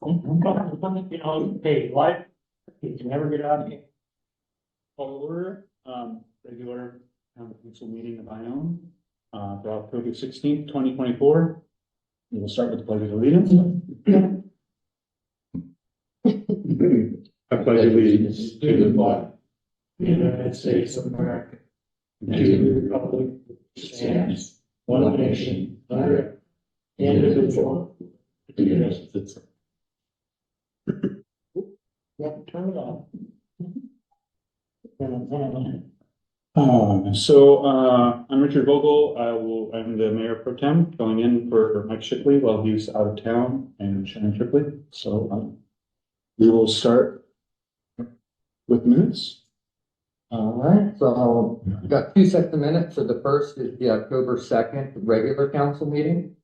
You know, hey, life, you can never get out of here. Over, regular council meeting of Ione, for October 16th, 2024. We will start with the pledge of allegiance. I pledge allegiance to the flag of The United States of America, and to the republic which stands one nation under God, indivisible. Yeah, turn it on. I'm Richard Vogel. I'm the mayor pro tem, going in for Mike Shipley while he's out of town, and Sharon Shipley. So we will start with minutes. All right, so we've got 2 sets of minutes. So the first is the October 2nd regular council meeting.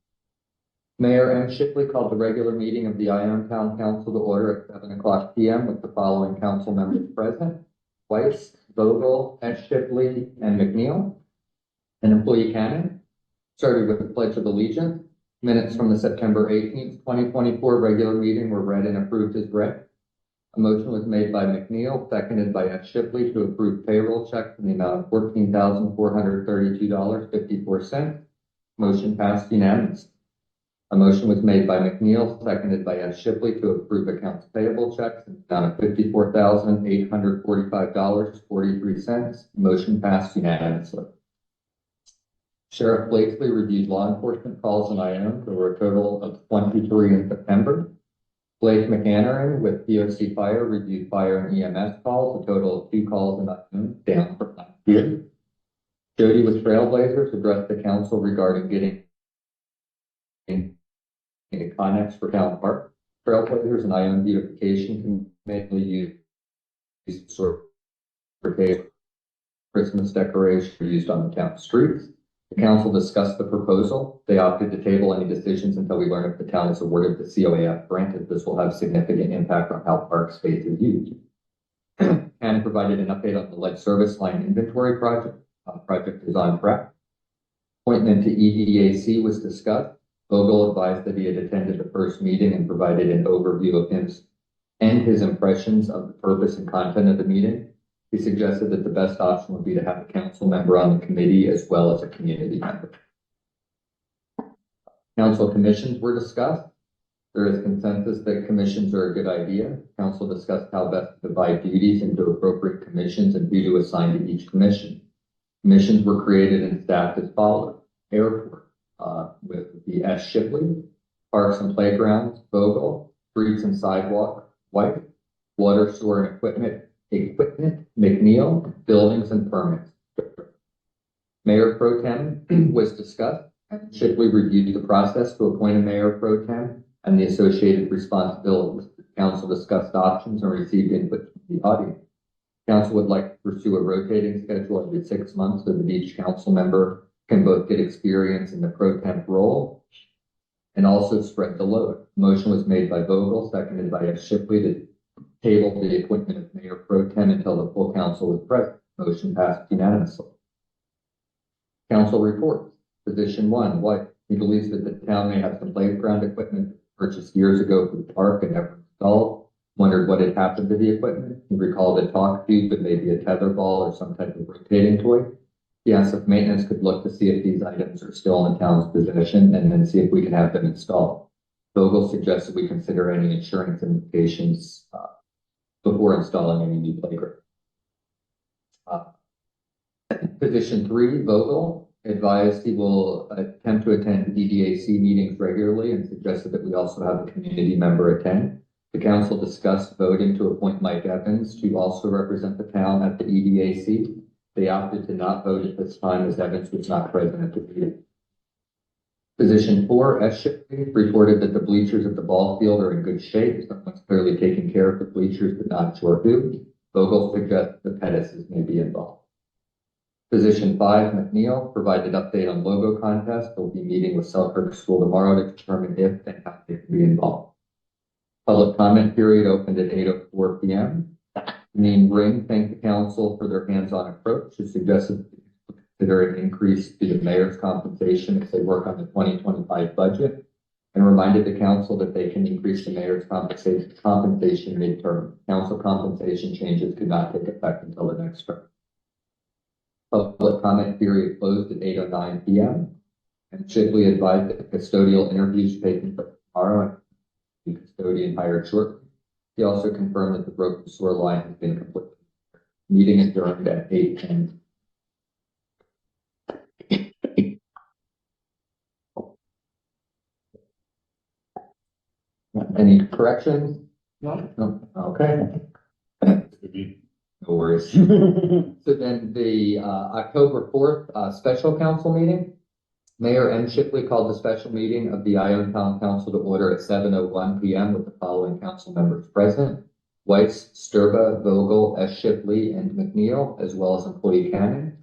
Mayor M. Shipley called the regular meeting of the Ione Town Council to order at 7 o'clock p.m. with the following council members present: Weiss, Vogel, S. Shipley, and McNeil. An employee canon. Started with the Pledge of Allegiance. Minutes from the September 18th, 2024 regular meeting were read and approved as read. A motion was made by McNeil, seconded by S. Shipley, to approve payroll checks in the amount of $14,432.54. Motion passed unanimously. A motion was made by McNeil, seconded by S. Shipley, to approve accounts payable checks in the amount of $54,845.43. Motion passed unanimously. Sheriff Blakely reviewed law enforcement calls in Ione. There were a total of 23 in September. Blake McAnnerin with POC Fire reviewed fire and EMS calls, a total of 2 calls in Ione, down from last year. Jody with Trailblazers addressed the council regarding getting a Connex for Town Park. Trailblazers and Ione Beautification can mainly use sort of Christmas decorations used on the town streets. The council discussed the proposal. They opted to table any decisions until we learn if the town is awarded the COAF grant, as this will have significant impact on how park space is used. And provided an update on the lead service line inventory project. Project is on track. Appointment to EDAC was discussed. Vogel advised that he had attended the first meeting and provided an overview of him and his impressions of the purpose and content of the meeting. He suggested that the best option would be to have a council member on the committee as well as a community member. Council commissions were discussed. There is consensus that commissions are a good idea. Council discussed how best to divide duties into appropriate commissions and who to assign to each commission. Commissions were created and staffed as follows: Airport, with the S. Shipley; Parks and Playgrounds, Vogel; Streets and Sidewalk, White; Water, Sewer, and Equipment, McNeil; Buildings and Permits. Mayor Pro Tem was discussed. Shipley reviewed the process to appoint a mayor pro tem and the associated responsibilities. The council discussed options and received input from the audience. Council would like to pursue a rotating schedule every 6 months so that each council member can both get experience in the pro temp role and also spread the load. Motion was made by Vogel, seconded by S. Shipley, to table the appointment of mayor pro tem until the full council was present. Motion passed unanimously. Council reports. Position 1, White. He believes that the town may have some playground equipment purchased years ago for the park and never installed. Wondered what had happened to the equipment. He recalled a talk tube, but maybe a tether ball or some type of rotating toy. He asked if maintenance could look to see if these items are still in the town's possession and then see if we can have them installed. Vogel suggested we consider any insurance implications before installing any new playground. Position 3, Vogel advised he will attempt to attend EDAC meetings regularly and suggested that we also have a community member attend. The council discussed voting to appoint Mike Evans to also represent the town at the EDAC. They opted to not vote at this time as Evans was not present at the meeting. Position 4, S. Shipley reported that the bleachers at the ball field are in good shape. Someone's clearly taking care of the bleachers, but not sure who. Vogel suggests the Pettises may be involved. Position 5, McNeil provided update on logo contest. They'll be meeting with Selkirk School tomorrow to determine if and how they can be involved. Public comment period opened at 8:04 p.m. Neen Ring thanked the council for their hands-on approach. She suggested consider an increase to the mayor's compensation as they work on the 2025 budget. and reminded the council that they can increase the mayor's compensation midterm. Council compensation changes could not take effect until the next term. Public comment period closed at 8:09 p.m. and Shipley advised that custodial interviews taken tomorrow and the custodian hired shortly. He also confirmed that the broken sewer line has been completed. Meeting adjourned at 8:10. Any corrections? No. No. Okay. No worries. All So then the October 4th special council meeting, Mayor M. Shipley called the special meeting of the Ione Town Council to order at 7:01 p.m. with the following council members present: Weiss, Sturba, Vogel, S. Shipley, and McNeil, as well as employee Cannon.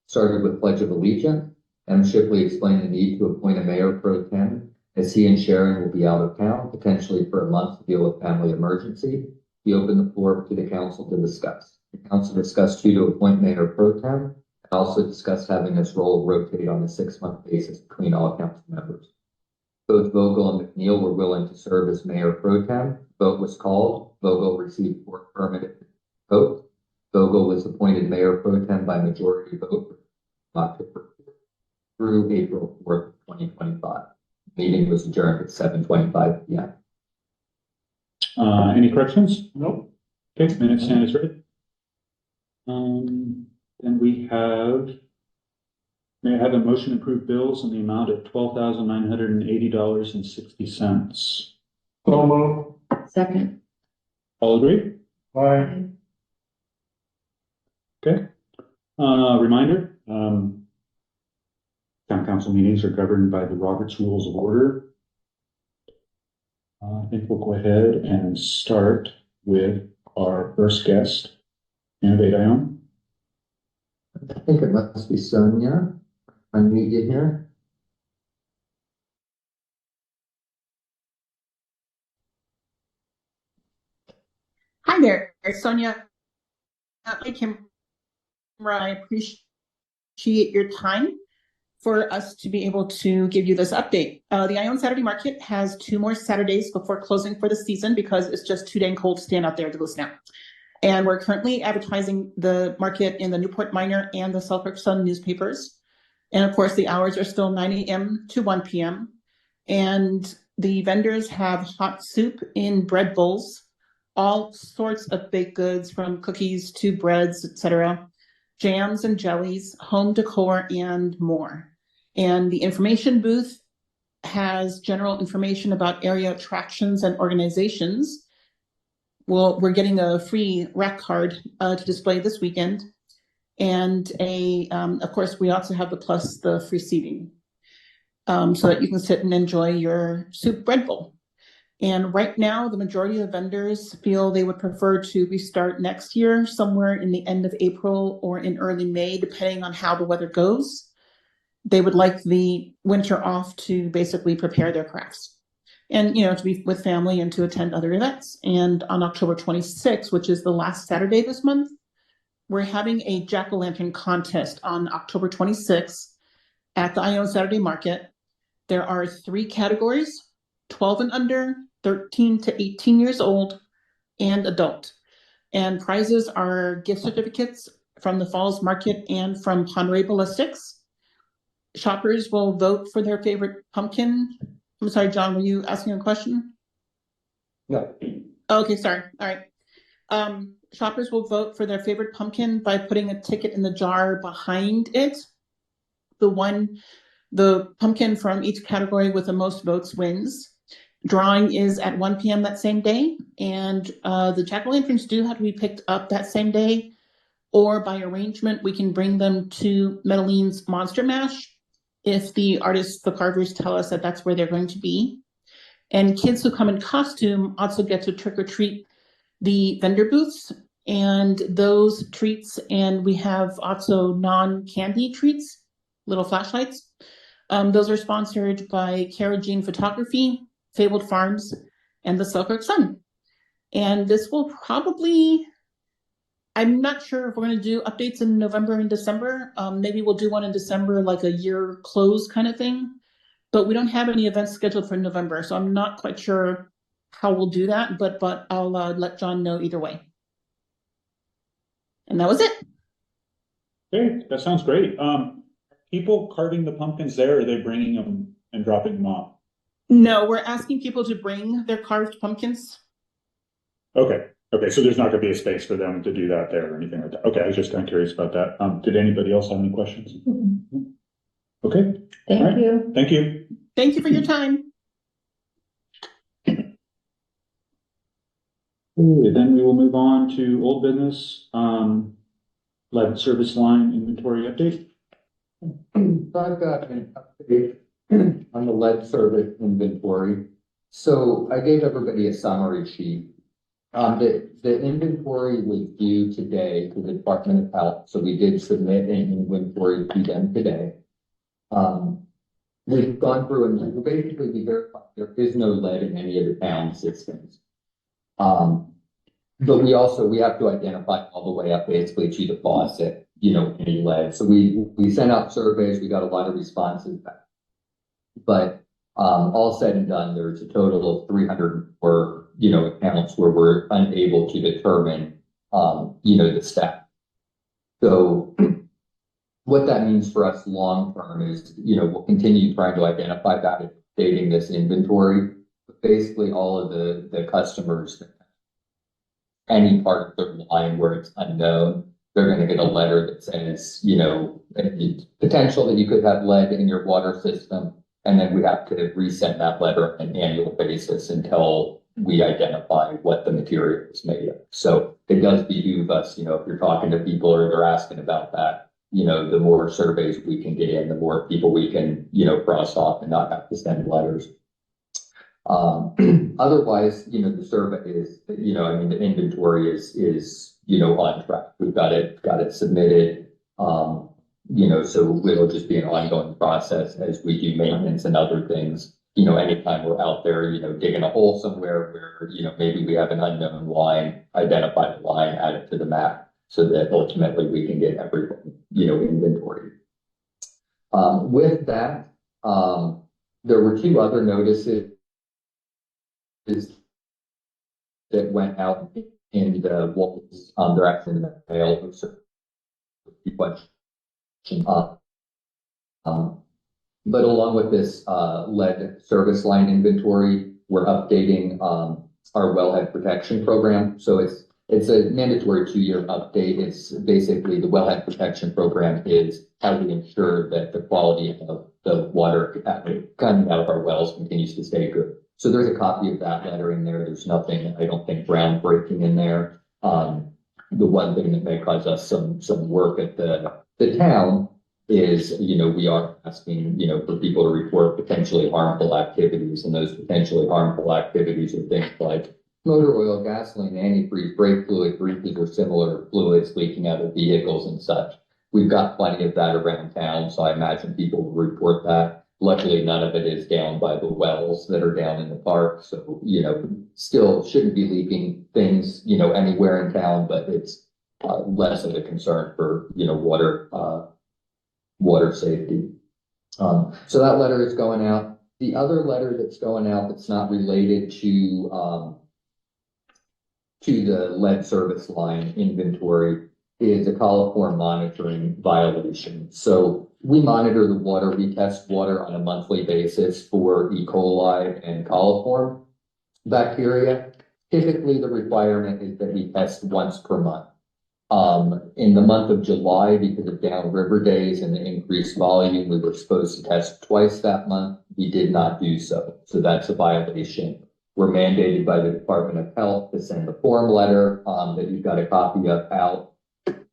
Started with Pledge of Allegiance. M. Shipley explained the need to appoint a mayor pro tem, as he and Sharon will be out of town, potentially for a month to deal with family emergency. He opened the floor to the council to discuss. The council discussed who to appoint mayor pro tem, and also discussed having this role rotate on a 6-month basis between all council members. Both Vogel and McNeil were willing to serve as mayor pro tem. Vote was called. Vogel received 4 affirmative votes. Vogel was appointed mayor pro tem by majority vote from October through April 4th, 2025. The meeting was adjourned at 7:25 p.m. Any corrections? Nope. Okay, minute stand is ready. Then we have, may I have a motion to approve bills in the amount of $12,980.60. So moved. Second. All agree? Aye. Okay. Reminder, town council meetings are governed by the Roberts Rules of Order. I think we'll go ahead and start with our first guest, Innovate Ione. I think it must be Sonia. Unmute you here. Hi there, Sonia. Hi, Kim. I appreciate your time for us to be able to give you this update. The Ione Saturday Market has 2 more Saturdays before closing for the season because it's just too dang cold to stand out there to listen out. And we're currently advertising the market in the Newport Miner and the Selkirk Sun newspapers. And of course, the hours are still 9 a.m. to 1 p.m. And the vendors have hot soup in bread bowls, all sorts of baked goods from cookies to breads, etc., jams and jellies, home decor, and more. And the information booth has general information about area attractions and organizations. Well, we're getting a free rack card to display this weekend. And of course, we also have the free seating so that you can sit and enjoy your soup bread bowl. And right now, the majority of vendors feel they would prefer to restart next year, somewhere in the end of April or in early May, depending on how the weather goes. They would like the winter off to basically prepare their crafts and, to be with family and to attend other events. And on October 26th, which is the last Saturday this month, we're having a jack-o'-lantern contest on October 26th at the Ione Saturday Market. There are 3 categories: 12 and under, 13 to 18 years old, and adult. And prizes are gift certificates from the Falls Market and from Ponderay Ballistics. Shoppers will vote for their favorite pumpkin. I'm sorry, John, were you asking a question? No. Okay, sorry. All right. Shoppers will vote for their favorite pumpkin by putting a ticket in the jar behind it. The pumpkin from each category with the most votes wins. Drawing is at 1 p.m. that same day, and the jack-o'-lanterns do have to be picked up that same day, or by arrangement, we can bring them to Medelline's Monster Mash if the artists, the carvers, tell us that that's where they're going to be. And kids who come in costume also get to trick-or-treat the vendor booths and those treats, and we have also non-candy treats, little flashlights. Those are sponsored by Cara Jean Photography, Fabled Farms, and the Selkirk Sun. And this will probably, I'm not sure if we're going to do updates in November and December. Maybe we'll do one in December, like a year close kind of thing. but we don't have any events scheduled for November, so I'm not quite sure how we'll do that, but I'll let John know either way. And that was it. Okay, that sounds great. People carving the pumpkins there, or are they bringing them and dropping them off? No, we're asking people to bring their carved pumpkins. Okay, okay, so there's not gonna be a space for them to do that there or anything like that. Okay, I was just kind of curious about that. Did anybody else have any questions? Okay, all right. Thank you. Thank you. Thank you for your time. Okay, then we will move on to old business, lead service line inventory update. So I've got an update on the lead service inventory. So I gave everybody a summary sheet. The inventory was due today to the Department of Health, so we did submit an inventory to them today. We've gone through and basically we verified there is no lead in any of the town systems. But we have to identify all the way up basically to the faucet, any lead. So we sent out surveys, we got a lot of responses back. But all said and done, there's a total of 304, accounts where we're unable to determine, the staff. So what that means for us long term is, we'll continue trying to identify that and updating this inventory. But basically, all of the customers, any part of their line where it's unknown, they're going to get a letter that says, potential that you could have lead in your water system. And then we have to resend that letter on an annual basis until we identify what the material is made of. So it does behoove us, if you're talking to people or they're asking about that, the more surveys we can get in, the more people we can, cross off and not have to send letters. Otherwise, the survey is, the inventory is, on track. We've got it submitted. So it'll just be an ongoing process as we do maintenance and other things. Anytime we're out there, digging a hole somewhere where, maybe we have an unknown line, identify the line, add it to the map so that ultimately we can get everything, inventory. With that, there were two other notices that went out in the Wolves, they're actually in the mail. But along with this lead service line inventory, we're updating our wellhead protection program. So it's a mandatory 2-year update. It's basically the wellhead protection program is how we ensure that the quality of the water coming out of our wells continues to stay good. So there's a copy of that letter in there. There's nothing, I don't think, groundbreaking in there. The one thing that may cause us some work at the town is, we are asking, for people to report potentially harmful activities, and those potentially harmful activities are things like motor oil, gasoline, antifreeze, brake fluid, greases, or similar fluids leaking out of vehicles and such. We've got plenty of that around town, so I imagine people will report that. Luckily, none of it is down by the wells that are down in the park, so, still shouldn't be leaking things, anywhere in town, but it's less of a concern for, water safety. So that letter is going out. The other letter that's going out that's not related to the lead service line inventory is a coliform monitoring violation. So we monitor the water, we test water on a monthly basis for E. coli and coliform bacteria. Typically, the requirement is that we test once per month. In the month of July, because of downriver days and the increased volume, we were supposed to test twice that month. We did not do so. So that's a violation. We're mandated by the Department of Health to send a form letter that you've got a copy of out.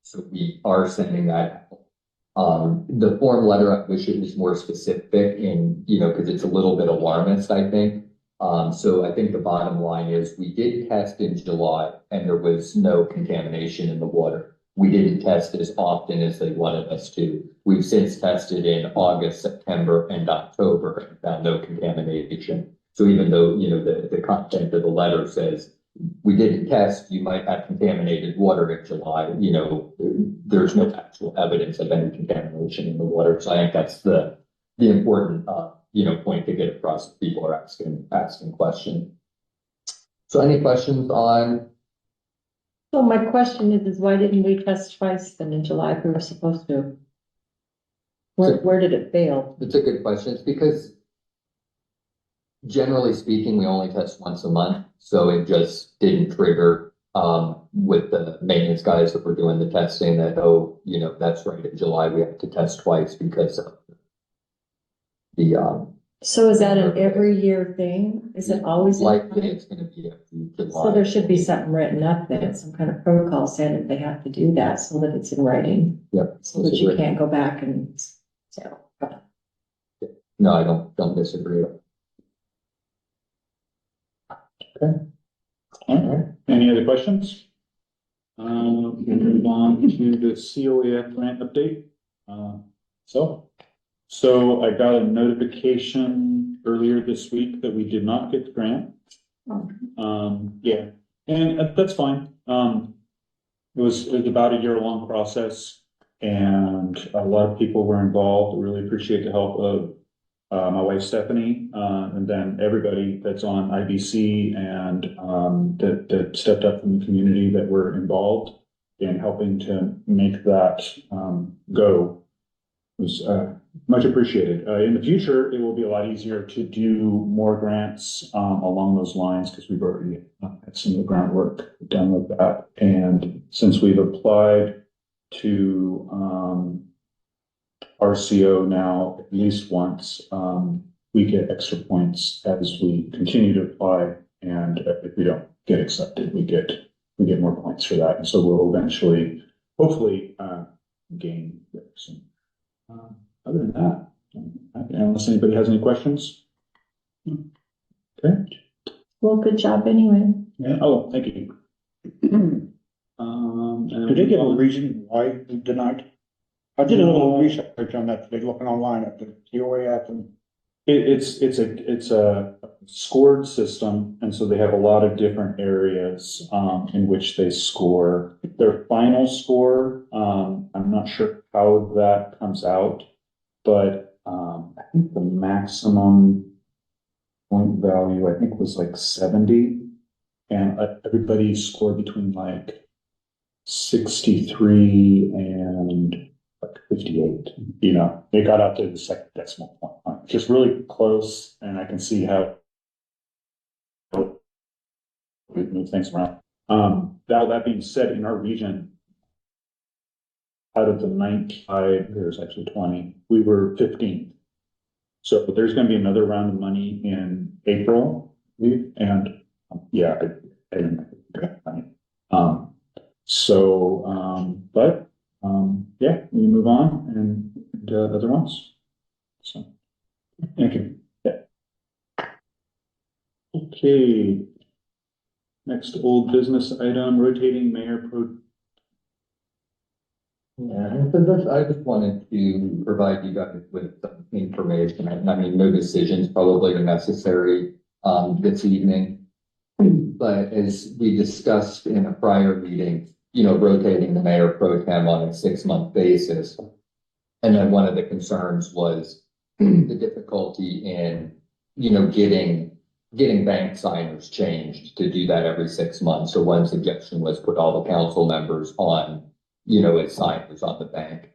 So we are sending that out. The form letter, I wish it was more specific in, because it's a little bit alarmist, I think. So I think the bottom line is we did test in July and there was no contamination in the water. We didn't test as often as they wanted us to. We've since tested in August, September, and October and found no contamination. So even though, the content of the letter says we didn't test, you might have contaminated water in July, there's no actual evidence of any contamination in the water. So I think that's the important, point to get across if people are asking questions. So any questions on, So my question is why didn't we test twice then in July if we were supposed to? Where did it fail? it's a good question. It's because generally speaking, we only test once a month, so it just didn't trigger with the maintenance guys that were doing the testing that, oh, that's right, in July we have to test twice because of the So is that an every year thing? Is it always? in likely July? it's gonna be every So July. there should be something written up then, some kind of protocol saying that they have to do that so that it's in writing. Yep. So that you can't go back and say, oh, No, I don't disagree. All right, any other questions? We'll move on to the COAF grant update. So I got a notification earlier this week that we did not get the grant. Yeah, and that's fine. It was about a year-long process and a lot of people were involved. I really appreciate the help of my wife Stephanie, and then everybody that's on IBC and that stepped up from the community that were involved in helping to make that go. It was much appreciated. In the future, it will be a lot easier to do more grants along those lines because we've already had some of the groundwork done with that. And since we've applied to RCO now at least once, we get extra points as we continue to apply. And if we don't get accepted, we get more points for that. And so we'll eventually, hopefully, gain some. Other than that, unless anybody has any questions. Okay. well, good job anyway. Yeah. Oh, thank you. Did they give a reason why they denied? I did a little research on that today, looking online at the COAF and. It's a scored system, and so they have a lot of different areas in which they score their final score. I'm not sure how that comes out, but I think the maximum point value I think was like 70, and everybody scored between like 63 and 58, they got up to the second decimal point, just really close, and I can see how we move things around. That being said, in our region, out of the 95, there's actually 20, we were 15th. So there's going to be another round of money in April, and yeah, I didn't get money. But yeah, we move on and other ones. So, thank you. Yeah. Okay. Next old business item, rotating mayor pro. Yeah, so I just wanted to provide you guys with some information. I mean, no decisions probably are necessary this evening. But as we discussed in a prior meeting, rotating the mayor pro tem on a 6-month basis. And then one of the concerns was the difficulty in, getting bank signers changed to do that every 6 months. So one suggestion was put all the council members on, as signers on the bank.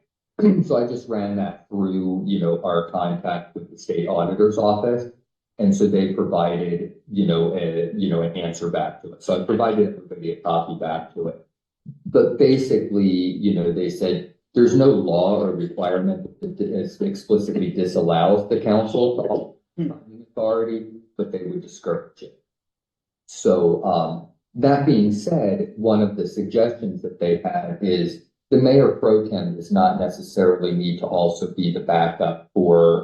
So I just ran that through, our contact with the state auditor's office. And so they provided, an answer back to it. So I provided everybody a copy back to it. But basically, they said there's no law or requirement that explicitly disallows the council to authority, but they would discourage it. So that being said, one of the suggestions that they had is the mayor pro tem does not necessarily need to also be the backup for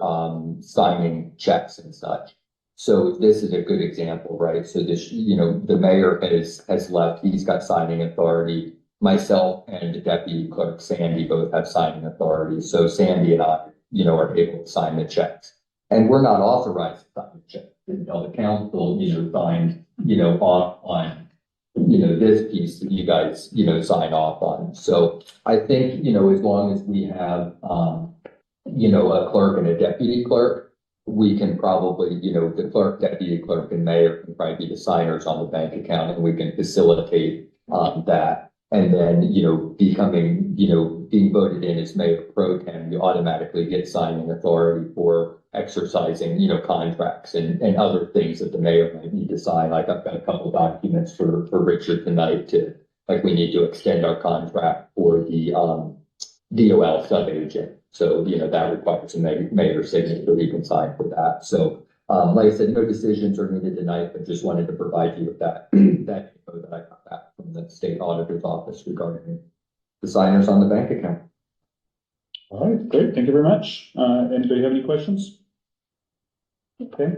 signing checks and such. So this is a good example, right? So this, the mayor has left, he's got signing authority. Myself and the deputy clerk, Sandy, both have signing authority. So Sandy and I, are able to sign the checks. And we're not authorized to sign the check until the council, signed, off on, this piece that you guys, sign off on. So I think, as long as we have, a clerk and a deputy clerk, we can probably, the clerk, deputy clerk and mayor can probably be the signers on the bank account and we can facilitate, that. And then, being voted in as mayor pro tem, you automatically get signing authority for exercising, contracts and other things that the mayor might need to sign. Like I've got a couple documents for Richard tonight like we need to extend our contract for the, DOL sub-agent. So, that requires a mayor signature, he can sign for that. So, like I said, no decisions are needed tonight, but just wanted to provide you with that, that info that I got back from the state auditor's office regarding the signers on the bank account. All right, great. Thank you very much. Anybody have any questions? Okay.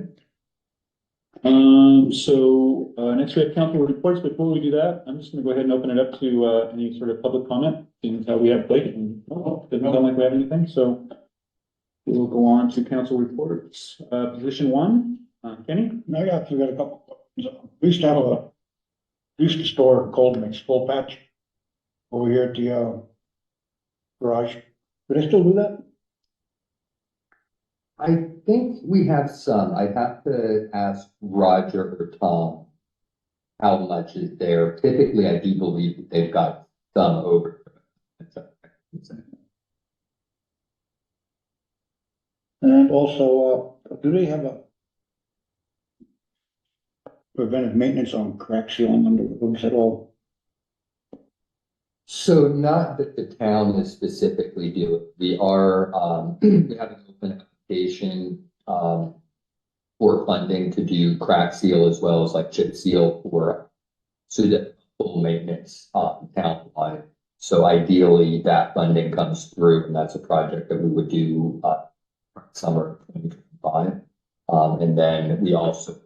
Next we have council reports. Before we do that, I'm just gonna go ahead and open it up to, any sort of public comment, seeing as how we have played. Doesn't sound like we have anything, so we'll go on to council reports. Position one, Kenny? No, yeah, we got a couple. We used to store cold mix full patch over here at the, garage. Do they still do that? I think we have some. I'd have to ask Roger or Tom how much is there. Typically, I do believe that they've got some over. And also, do they have a preventive maintenance on crack sealing under the roads at all? So not that the town is specifically doing. We are, we have an open application, for funding to do crack seal as well as like chip seal so that full maintenance, town-wide. So ideally, that funding comes through, and that's a project that we would do, summer of 2025. And then we also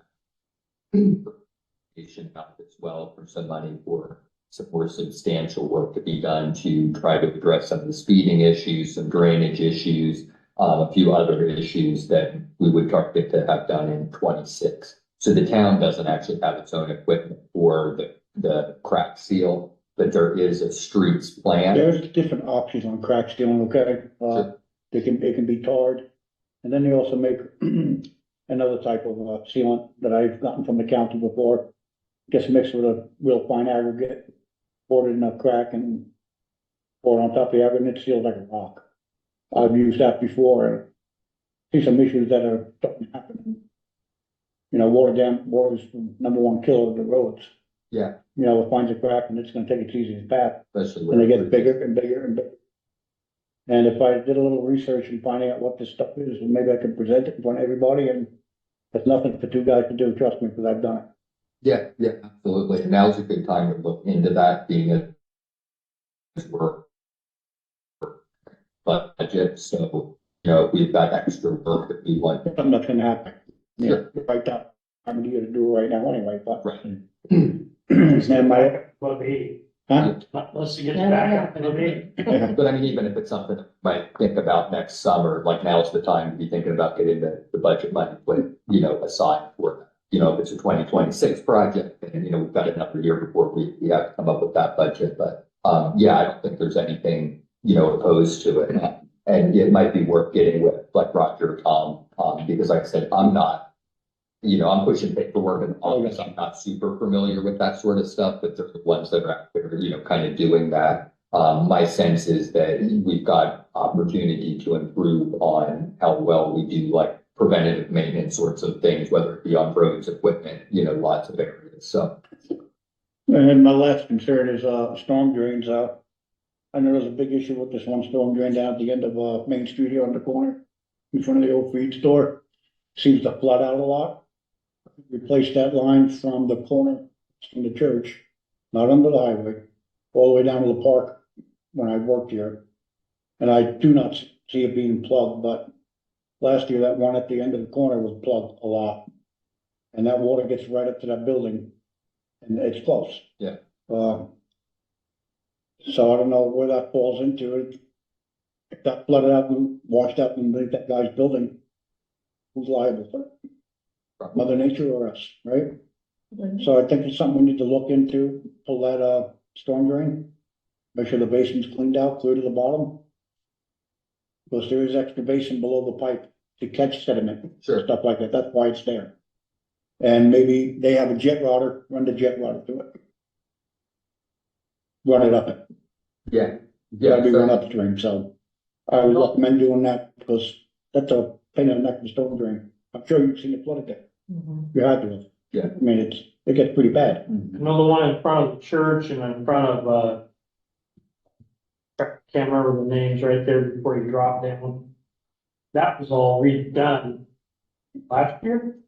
out as well for some money for some more substantial work to be done to try to address some of the speeding issues, some drainage issues, a few other issues that we would target to have done in 26. So the town doesn't actually have its own equipment for the crack seal, but there is a streets plan. There's different options on crack sealing, okay? Sure. They can be tarred. And then they also make another type of sealant that I've gotten from the county before. Gets mixed with a real fine aggregate, poured in a crack and poured on top of the aggregate, and it seals like a rock. I've used that before and see some issues that are starting to happen. Water is the number one killer of the roads. Yeah. It finds a crack and it's gonna take its easiest path, Especially and they where get bigger and bigger and bigger. And if I did a little research and finding out what this stuff is, maybe I could present it in front of everybody, and it's nothing for two guys to do, trust me, because I've done it. Yeah, absolutely. And now's a good time to look into that, being a work budget. So, we've got extra work that we want. Something that's gonna happen. Sure. Right now, I'm here to do it right now anyway, but. Right. And my, Well, be, huh? let's get back up in a bit. But I mean, even if it's something I might think about next summer, like now's the time to be thinking about getting the budget money put, aside for that. If it's a 2026 project, then, we've got another year before we have to come up with that budget. But, yeah, I don't think there's anything, opposed to it. And it might be worth getting with like Roger or Tom, because like I said, I'm not, I'm pushing paperwork in the office. I'm not super familiar with that sort of stuff, but they're the ones that are out there, kind of doing that. My sense is that we've got opportunity to improve on how well we do like preventative maintenance sorts of things, whether it be on roads, equipment, lots of areas. So. And then my last concern is, storm drains out. I know there's a big issue with this one storm drain down at the end of, Main Street here on the corner, in front of the old feed store. Seems to flood out a lot. Replace that line from the corner from the church, not under the highway, all the way down to the park when I worked here. And I do not see it being plugged, but last year that one at the end of the corner was plugged a lot. And that water gets right up to that building and it's close. Yeah. So I don't know where that falls into it. If that flooded out and washed out underneath that guy's building, who's liable for it? Mother Nature or us, right? So I think it's something we need to look into, pull that, storm drain. Make sure the basin's cleaned out, clear to the bottom. Because there is extra basin below the pipe to catch sediment, Sure. stuff like that, that's why it's there. And maybe they have a jet rotor, run the jet rotor through it. Run it up it. Yeah. Gotta be so- run upstream, so I would recommend doing that, because that's a pain in the neck of the storm drain. I'm sure you've seen it flooded there, Mhm. you had to have. Yeah. I mean, it gets pretty bad. Another one in front of the church and in front of, can't remember the names right there before you drop down. That was all redone last year?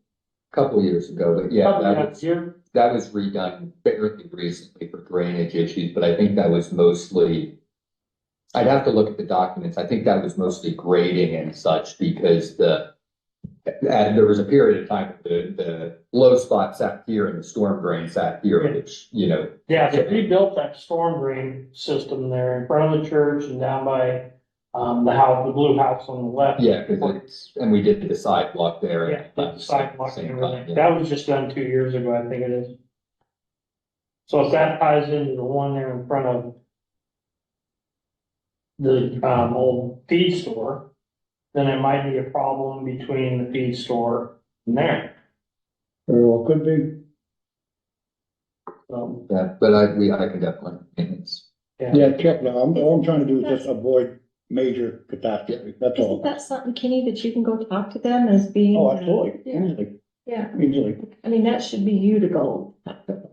Couple years ago, but yeah, Probably that last was, year. that was redone fairly recently for drainage issues, but I think that was mostly. I'd have to look at the documents. I think that was mostly grading and such because and there was a period of time the low spot sat here and the storm drain sat here, Yeah. which, you know. Yeah, they rebuilt that storm drain system there in front of the church and down by, the house, the blue house on the left. Yeah, and we did the sidewalk there. Yeah, at the sidewalk and same time, everything. yeah. That was just done 2 years ago, I think it is. So if that ties into the one there in front of the, old feed store, then it might be a problem between the feed store and there. Very well could be. Yeah, but I can definitely, it's, Yeah, check, now, all I'm trying to do is just avoid major catastrophe, that's Isn't all. that something, Kenny, that you can go talk to them as being? Oh, absolutely, Yeah. easily, Yeah, easily. I mean, that should be you to go. talk to them.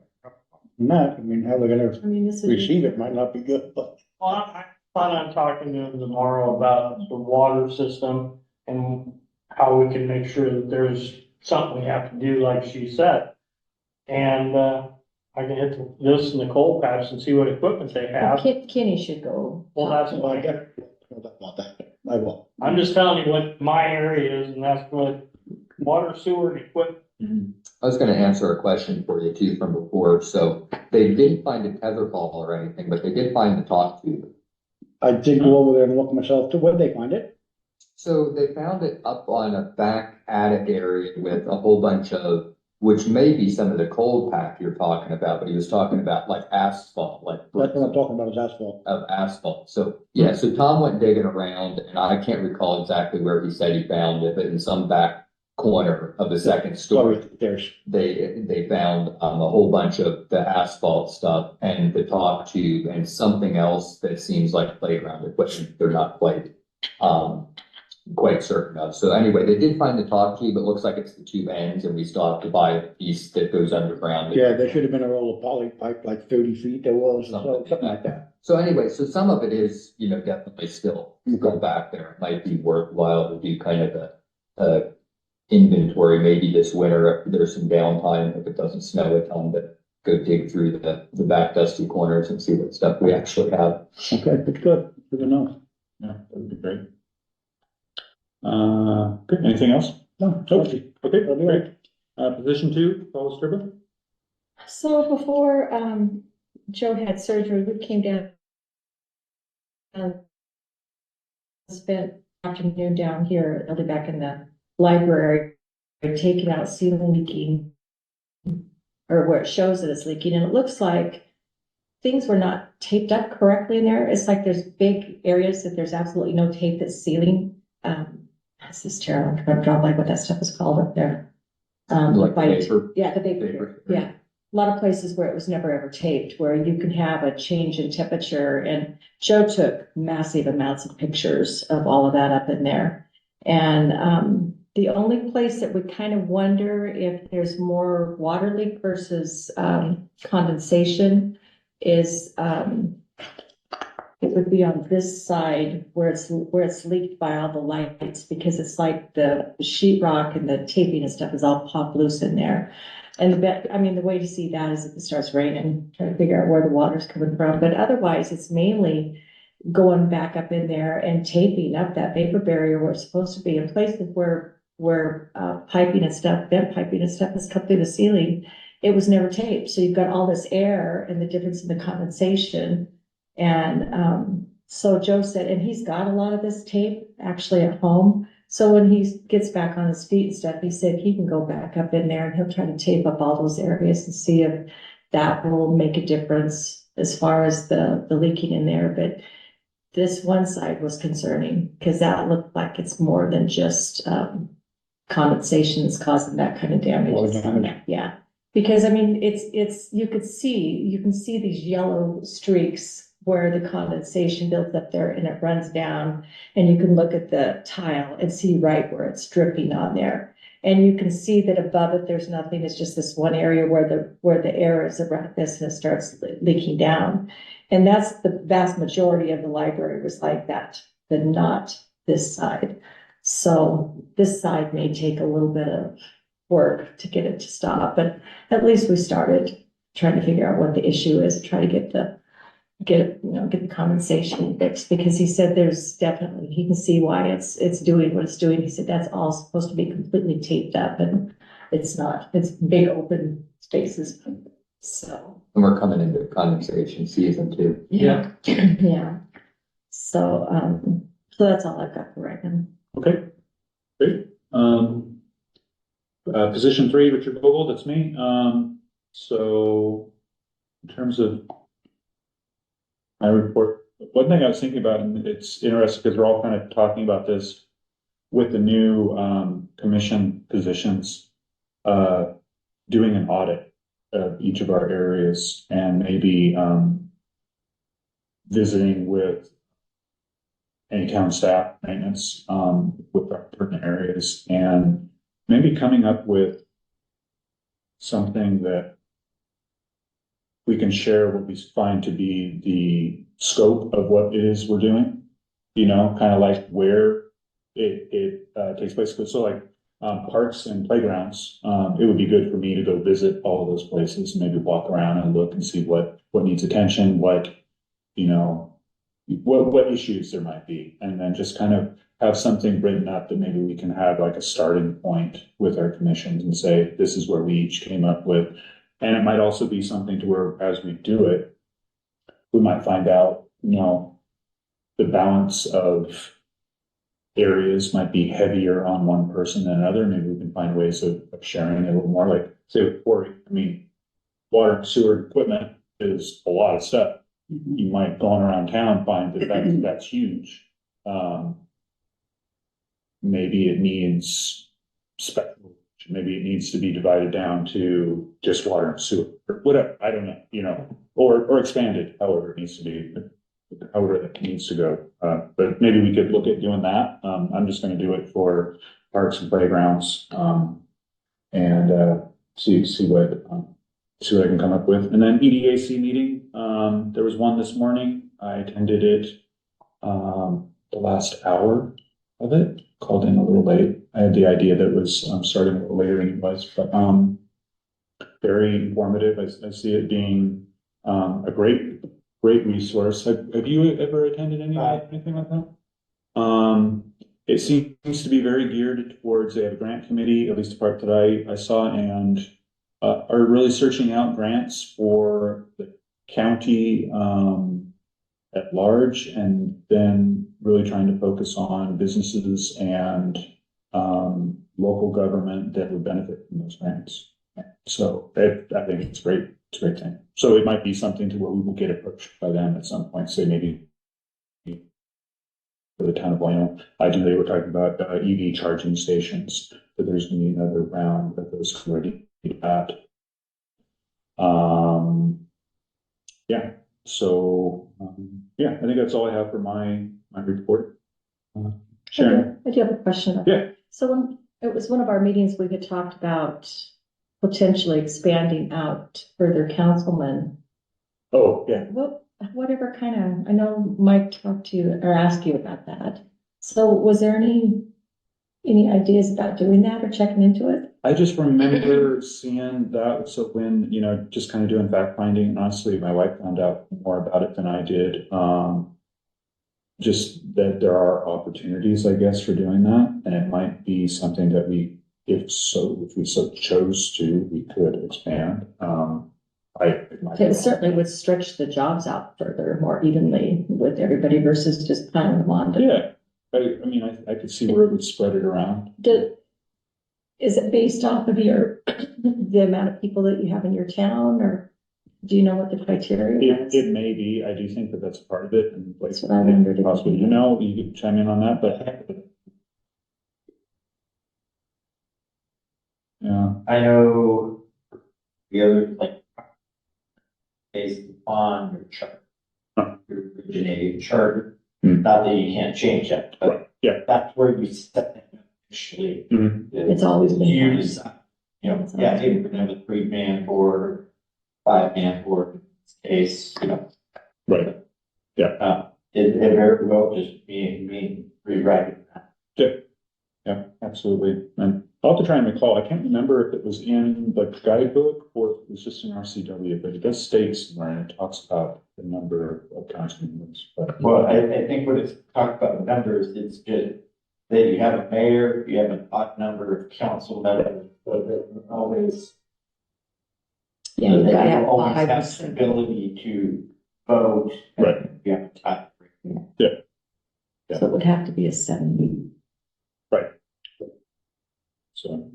And that, I mean, how they're gonna I mean, this is. receive it might not be good, but Well, I plan on talking to him tomorrow about the water system and how we can make sure that there's something we have to do, like she said. And, I can hit this and the coal patch and see what equipment they Well, have. Kenny should go. Well, talk that's to well, I fine. definitely know about that, I will. I'm just telling you what my area is, and that's what water, sewer, and equipment. I was gonna answer a question for you too from before, so they didn't find a tether ball or anything, but they did find the top tube. I did go over there and look myself too, where'd they find it? So they found it up on a back attic area with a whole bunch of, which may be some of the cold pack you're talking about, but he was talking about like asphalt, like. That's what I'm talking about, is asphalt. Of asphalt. So, yeah, so Tom went digging around and I can't recall exactly where he said he found it, but in some back corner of the second story, Sorry, there's, they found a whole bunch of the asphalt stuff and the top tube and something else that seems like playground equipment. They're not quite certain of. So anyway, they did find the top tube. It looks like it's the tube ends and we still have to buy a piece that goes underground. yeah, there should have been a roll of poly pipe, like 30 feet there was, or Something something like that. So anyway, so some of it is, you know, definitely still go back there. It might be worthwhile to do kind of a inventory maybe this winter, if there's some downtime, if it doesn't snow a ton, but go dig through the back dusty corners and see what stuff we actually have. Okay, that's good, good enough. Yeah, that would be great. Good, anything else? No, Okay, That'll be great. Position 2, Paul Scribble. So before, Joe had surgery, we came down. And spent afternoon down here, I'll be back in the library, taking out ceiling leaking. Or where it shows that it's leaking, and it looks like things were not taped up correctly in there. It's like there's big areas that there's absolutely no tape that's sealing. That's this terrible, I'm trying to draw like what that stuff is called up there. Like the by- paper? Yeah, the paper, yeah. A lot of places where it was never ever taped, where you can have a change in temperature, and Joe took massive amounts of pictures of all of that up in there. And, the only place that we kind of wonder if there's more water leak versus, condensation is, it would be on this side where it's leaked by all the lights, because it's like the sheetrock and the taping and stuff is all popped loose in there. And the way to see that is if it starts raining, trying to figure out where the water's coming from, but otherwise it's mainly going back up in there and taping up that vapor barrier where it's supposed to be, in places where piping and stuff, vent piping and stuff has come through the ceiling. It was never taped, so you've got all this air and the difference in the condensation. And so Joe said, and he's got a lot of this tape actually at home. So when he gets back on his feet and stuff, he said he can go back up in there and he'll try to tape up all those areas and see if that will make a difference as far as the leaking in there. But this one side was concerning, because that looked like it's more than just, condensation that's causing that kind of damage. Damage. Yeah, because I mean, you can see these yellow streaks where the condensation builds up there and it runs down. And you can look at the tile and see right where it's dripping on there. And you can see that above it, there's nothing, it's just this one area where the air is around this and it starts leaking down. And that's the vast majority of the library was like that, but not this side. So this side may take a little bit of work to get it to stop, but at least we started trying to figure out what the issue is, try to get the condensation fixed, because he said there's definitely, he can see why it's doing what it's doing. He said that's all supposed to be completely taped up, and it's not, it's big open spaces. So. And we're coming into condensation season too. Yeah. Yeah. So, so that's all I've got for right now. Okay, great. Position 3, Richard Vogel, that's me. So in terms of my report, one thing I was thinking about, and it's interesting because we're all kind of talking about this with the new commission positions, doing an audit of each of our areas and maybe visiting with any town staff maintenance with our pertinent areas, and maybe coming up with something that we can share what we find to be the scope of what it is we're doing, kind of like where it takes place. So like parks and playgrounds, it would be good for me to go visit all of those places, maybe walk around and look and see what needs attention, what issues there might be, and then just kind of have something written up that maybe we can have like a starting point with our commissions and say, this is where we each came up with. And it might also be something to where, as we do it, we might find out, the balance of areas might be heavier on one person than another. Maybe we can find ways of sharing it a little more. Like, say with quarry, water and sewer equipment is a lot of stuff. You might, going around town, find that that's huge. Maybe it needs special. Maybe it needs to be divided down to just water and sewer, or whatever. I don't know, or expanded, however it needs to be, however it needs to go. But maybe we could look at doing that. I'm just going to do it for parks and playgrounds, and see what I can come up with. And then EDAC meeting. There was one this morning. I attended it the last hour of it. Called in a little late. I had the idea that it was starting a little later than it was, but very informative. I see it being a great resource. Have you ever attended anything like that? It seems to be very geared towards, they have a grant committee, at least the part that I saw, and are really searching out grants for the county at large, and then really trying to focus on businesses and local government that would benefit from those grants. So I think it's great. It's a great thing. So it might be something to where we will get approached by them at some point, say maybe for the town of Ione. I do, they were talking about EV charging stations, but there's going to be another round of those already at. Yeah. So, yeah, I think that's all I have for my report. Sharon? I do have a question. Yeah. So when it was one of our meetings, we had talked about potentially expanding out further councilmen. Oh, yeah. Whatever kind of, I know Mike talked to you or asked you about that. So was there any ideas about doing that or checking into it? I just remember seeing that. So when, just kind of doing fact finding, and honestly, my wife found out more about it than I did. Just that there are opportunities, I guess, for doing that. And it might be something that if we so chose to, we could expand. It certainly would stretch the jobs out further, more evenly with everybody versus just piling them on. Yeah. I could see where it would spread it around. Is it based off of the amount of people that you have in your town, or? Do you know what the criteria It is? may be, I do think that that's part of it, and like, That's what I wondered if possibly, you you know, you could chime in on that, but. Yeah, I know the other, like, based upon your chart, Huh. your originating charter, Hmm. not that you can't change that, but right, yeah. that's where you set it initially. Mhm. It's always been You fine. decide, you know, It's yeah, always hey, we're gonna have a 3-man board, 5-man board, in this case, you know. Right, It very well just me rewriting that. yeah, absolutely. And I'll have to try and recall, I can't remember if it was in the guidebook or if it was just in RCW, but it does state somewhere and it talks about the number of council members. But Well, I think when it's talked about the numbers, it's just that you have a mayor, you have an odd number of council members, but they're always. Yeah, you they gotta will have always five. have the ability to vote. Right. You have to tie. So it would have to be a 7 week. so.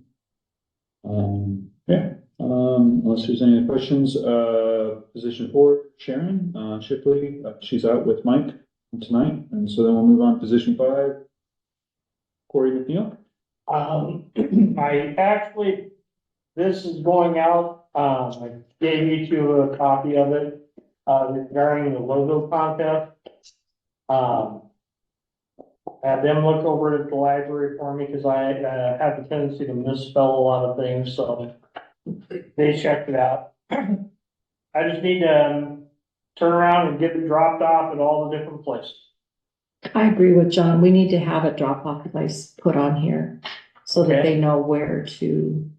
Yeah, unless there's any other questions, position 4, Sharon, Shipley, she's out with Mike tonight, and so then we'll move on to position 5. Corey McNeil. I actually, this is going out, I gave you two a copy of it, regarding the logo contest. Have them look over it at the library for me, cause I, have a tendency to misspell a lot of things, so they checked it out. I just need to, turn around and get it dropped off at all the different places. I agree with John. We need to have a drop off place put on here so that Okay. they know where to,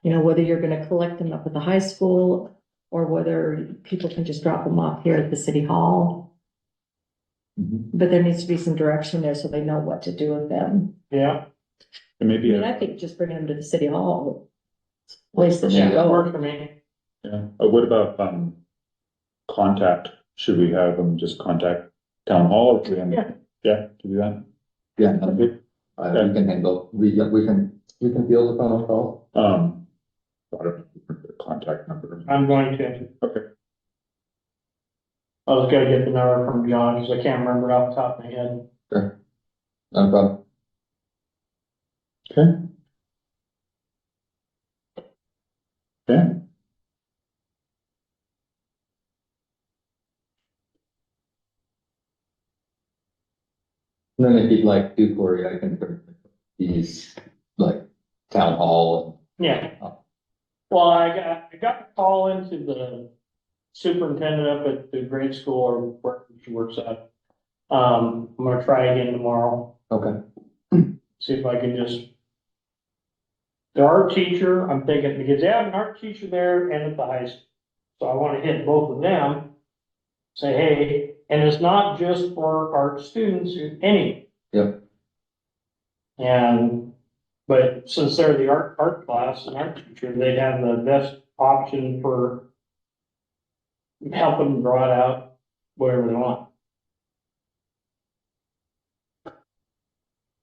whether you're gonna collect them up at the high school or whether people can just drop them off here at the city hall. But there needs to be some direction there so they know what to do with them. Yeah, And maybe, I think just bringing them to the city hall. Place that yeah, should that go. works for me. yeah, what about, contact? Should we have them just contact town hall or do we, yeah, to do that? Yeah, we can handle, we can field the phone call. I don't know, the contact number. I'm going to. Okay. I was gonna get the number from John, cause I can't remember it off the top of my head. Sure. No problem. Okay. Okay, And then if you'd like to, Corey, I can put these, like, town hall. Yeah. Well, I got a call into the superintendent up at the grade school or where she works at. I'm gonna try again tomorrow, Okay. see if I can just. The art teacher, I'm thinking, because they have an art teacher there and at the high school. So I wanna hit both of them. Say, hey, and it's not just for art students, any. Yep. And, but since they're the art class and art teacher, they have the best option for helping them draw it out, whatever they want.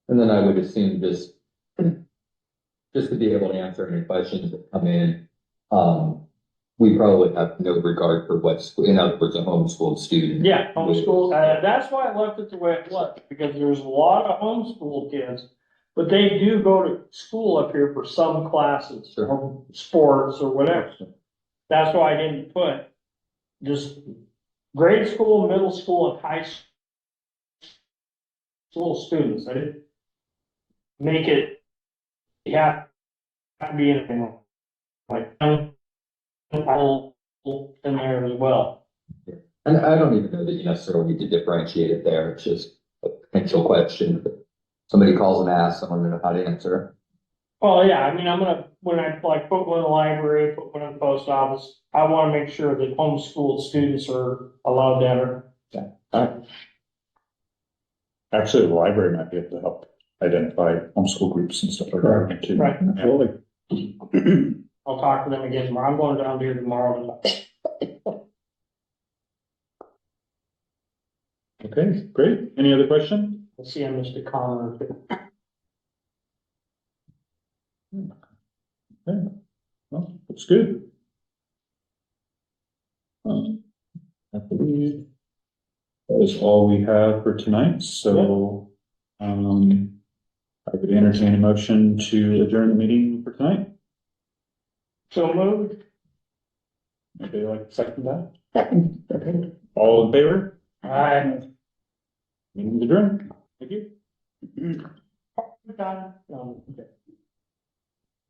And then I would assume just to be able to answer any questions that come in, we probably have no regard for what school, in other words, a homeschooled student. Yeah, homeschool, that's why I left it the way it was, because there's a lot of homeschool kids, but they do go to school up here for some classes, Sure. or sports or whatever. That's why I didn't put just grade school, middle school, and high school students. I didn't make it, you have to be in like, all in there as well. And I don't even know that you necessarily need to differentiate it there. It's just a potential question. Somebody calls and asks, someone to know how to answer. Well, yeah, I mean, I'm gonna, when I like put one in the library, put one in the post office, I wanna make sure that homeschooled students are allowed to enter. actually, the library might be able to help identify homeschool groups and stuff like that too. Right. Absolutely. I'll talk to them again tomorrow. I'm going down here tomorrow. Okay, great. Any other question? I'll see you, Mr. Connor. Okay. Well, that's good. I believe that is all we have for tonight, so, I would entertain a motion to adjourn the meeting for tonight. So moved. Anybody like to second that? Second. All in favor? Aye. Meeting is adjourned. Thank you. Done. Okay.